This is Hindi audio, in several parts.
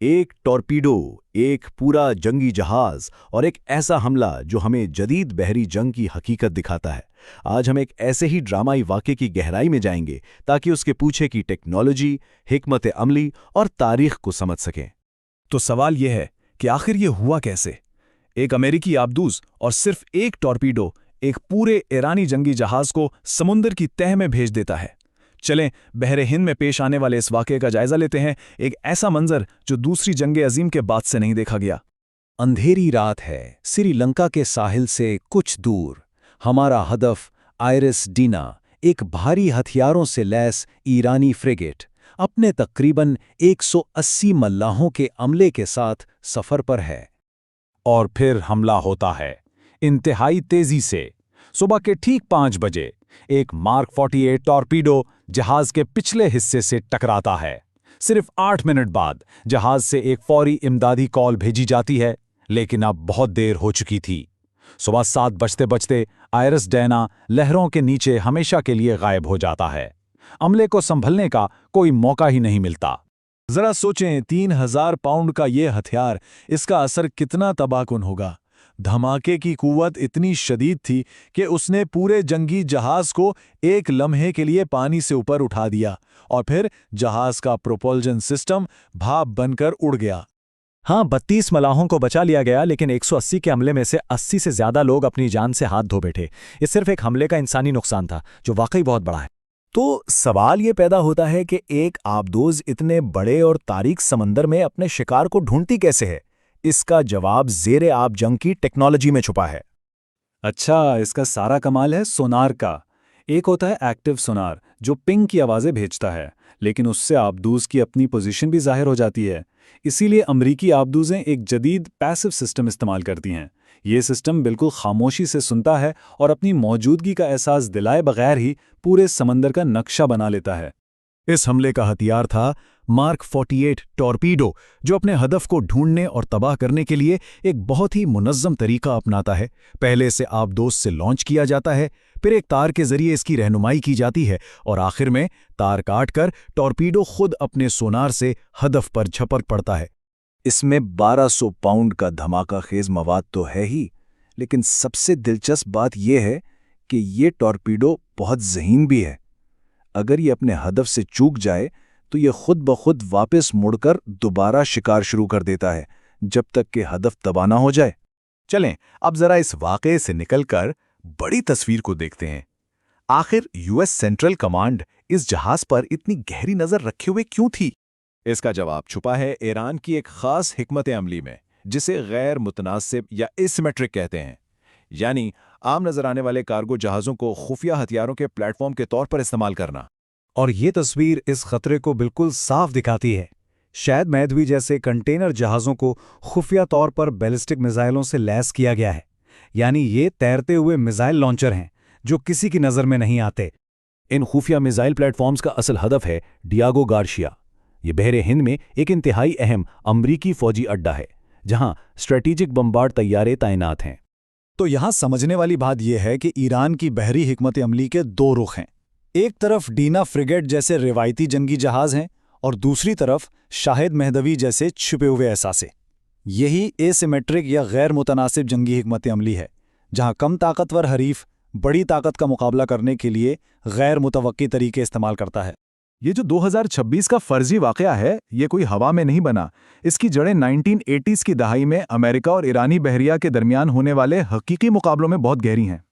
एक टॉर्पीडो, एक पूरा जंगी जहाज और एक ऐसा हमला जो हमें जदीद बहरी जंग की हकीकत दिखाता है। आज हम एक ऐसे ही ड्रामाई वाक़े की गहराई में जाएंगे ताकि उसके पीछे की टेक्नोलॉजी, हिकमत अमली और तारीख को समझ सकें। तो सवाल यह है कि आखिर ये हुआ कैसे? एक अमेरिकी आबदूज और सिर्फ एक टॉर्पीडो एक पूरे ईरानी जंगी जहाज को समुंदर की तह में भेज देता है। चलें बहरे हिंद में पेश आने वाले इस वाक़े का जायजा लेते हैं, एक ऐसा मंजर जो दूसरी जंगे अजीम के बाद से नहीं देखा गया। अंधेरी रात है, श्रीलंका के साहिल से कुछ दूर। हमारा हदफ आयरिस डीना, एक भारी हथियारों से लैस ईरानी फ्रिगेट, अपने तकरीबन 180 मल्लाहों के अमले के साथ सफर पर है। और फिर हमला होता है, इंतहाई तेजी से। सुबह के ठीक 5 बजे एक मार्क 48 टॉर्पीडो जहाज के पिछले हिस्से से टकराता है। सिर्फ 8 मिनट बाद जहाज से एक फौरी इमदादी कॉल भेजी जाती है, लेकिन अब बहुत देर हो चुकी थी। सुबह 7 बजते बजते आयरिस डीना लहरों के नीचे हमेशा के लिए गायब हो जाता है। अमले को संभलने का कोई मौका ही नहीं मिलता। जरा सोचें, 3000 पाउंड का ये हथियार, इसका असर कितना तबाहकुन होगा। धमाके की कुव्वत इतनी शदीद थी कि उसने पूरे जंगी जहाज को एक लम्हे के लिए पानी से ऊपर उठा दिया और फिर जहाज का प्रोपल्जन सिस्टम भाप बनकर उड़ गया। हाँ, 32 मलाहों को बचा लिया गया, लेकिन 180 के हमले में से 80 से ज्यादा लोग अपनी जान से हाथ धो बैठे। ये सिर्फ एक हमले का इंसानी नुकसान था जो वाकई बहुत बड़ा है। तो सवाल ये पैदा होता है कि एक आबदोज इतने बड़े और तारीक समंदर में अपने शिकार को ढूंढती कैसे है? इसका जवाब ज़ेरे आब जंग की टेक्नोलॉजी में छुपा है। अच्छा, इसका सारा कमाल है सोनार का। एक होता है एक्टिव सोनार जो पिंग की आवाज़ें भेजता है, लेकिन उससे आबदूज की अपनी पोजीशन भी जाहिर हो जाती है। इसीलिए अमरीकी आबदूजें एक जदीद पैसिव सिस्टम इस्तेमाल करती हैं। ये सिस्टम बिल्कुल खामोशी से सुनता है और अपनी मौजूदगी का एहसास दिलाए बगैर ही पूरे समंदर का नक्शा बना लेता है। इस हमले का हथियार था मार्क 48 टॉर्पीडो, जो अपने हदफ को ढूंढने और तबाह करने के लिए एक बहुत ही मुनज़्ज़म तरीका अपनाता है। पहले इसे आबदोज से लॉन्च किया जाता है, फिर एक तार के जरिए इसकी रहनुमाई की जाती है और आखिर में तार काटकर टॉर्पीडो खुद अपने सोनार से हदफ पर झपट पड़ता है। इसमें 1200 पाउंड का धमाका खेज मवाद तो है ही, लेकिन सबसे दिलचस्प बात यह है कि ये टॉर्पीडो बहुत ज़हीन भी है। अगर ये अपने हदफ से चूक जाए तो ये खुद ब खुद वापस मुड़कर दोबारा शिकार शुरू कर देता है, जब तक कि हदफ तबाह ना हो जाए। चलें अब जरा इस वाक़े से निकलकर बड़ी तस्वीर को देखते हैं। आखिर यूएस सेंट्रल कमांड इस जहाज पर इतनी गहरी नज़र रखे हुए क्यों थी? इसका जवाब छुपा है ईरान की एक खास हिकमत अमली में, जिसे गैर मुतनासिब या एसिमेट्रिक कहते हैं। यानी आम नजर आने वाले कार्गो जहाज़ों को खुफिया हथियारों के प्लेटफॉर्म के तौर पर इस्तेमाल करना। और ये तस्वीर इस खतरे को बिल्कुल साफ दिखाती है। शायद मैदवी जैसे कंटेनर जहाज़ों को खुफिया तौर पर बैलिस्टिक मिसाइलों से लैस किया गया है, यानी ये तैरते हुए मिसाइल लॉन्चर हैं जो किसी की नज़र में नहीं आते। इन खुफिया मिसाइल प्लेटफॉर्म्स का असल हदफ है डियागो गार्शिया। ये बहरे हिंद में एक इंतहाई अहम अमरीकी फौजी अड्डा है, जहां स्ट्रेटेजिक बमबार्ड तैयारे तैनात हैं। तो यहाँ समझने वाली बात यह है कि ईरान की बहरी हिकमत अमली के 2 रुख हैं। एक तरफ डीना फ्रिगेट जैसे रिवायती जंगी जहाज हैं और दूसरी तरफ शाहिद मेहदवी जैसे छुपे हुए एहसासे। यही एसिमेट्रिक या गैर मुतनासिब जंगी हिकमत अमली है, जहां कम ताकतवर हरीफ बड़ी ताकत का मुकाबला करने के लिए गैर मुतवक्की तरीके इस्तेमाल करता है। ये जो 2026 का फर्जी वाक़या है, ये कोई हवा में नहीं बना। इसकी जड़ें 1980s की दहाई में अमेरिका और ईरानी बहरिया के दरमियान होने वाले हकीकी मुकाबलों में बहुत गहरी हैं।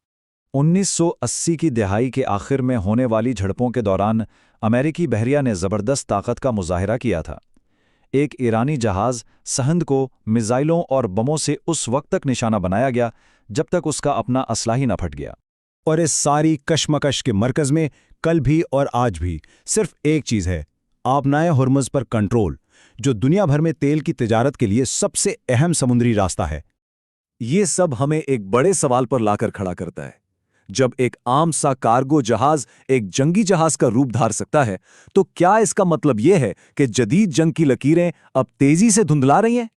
1980 की दहाई के आखिर में होने वाली झड़पों के दौरान अमेरिकी बहरिया ने ज़बरदस्त ताकत का मुजाहिरा किया था। एक ईरानी जहाज़ सहंद को मिसाइलों और बमों से उस वक्त तक निशाना बनाया गया जब तक उसका अपना असला ही न फट गया। और इस सारी कशमकश के मरकज़ में कल भी और आज भी सिर्फ एक चीज़ है, आबनाए हुर्मुज़ पर कंट्रोल, जो दुनिया भर में तेल की तिजारत के लिए सबसे अहम समुद्री रास्ता है। ये सब हमें एक बड़े सवाल पर लाकर खड़ा करता है। जब एक आम सा कार्गो जहाज एक जंगी जहाज का रूप धार सकता है, तो क्या इसका मतलब यह है कि जदीद जंग की लकीरें अब तेजी से धुंधला रही हैं?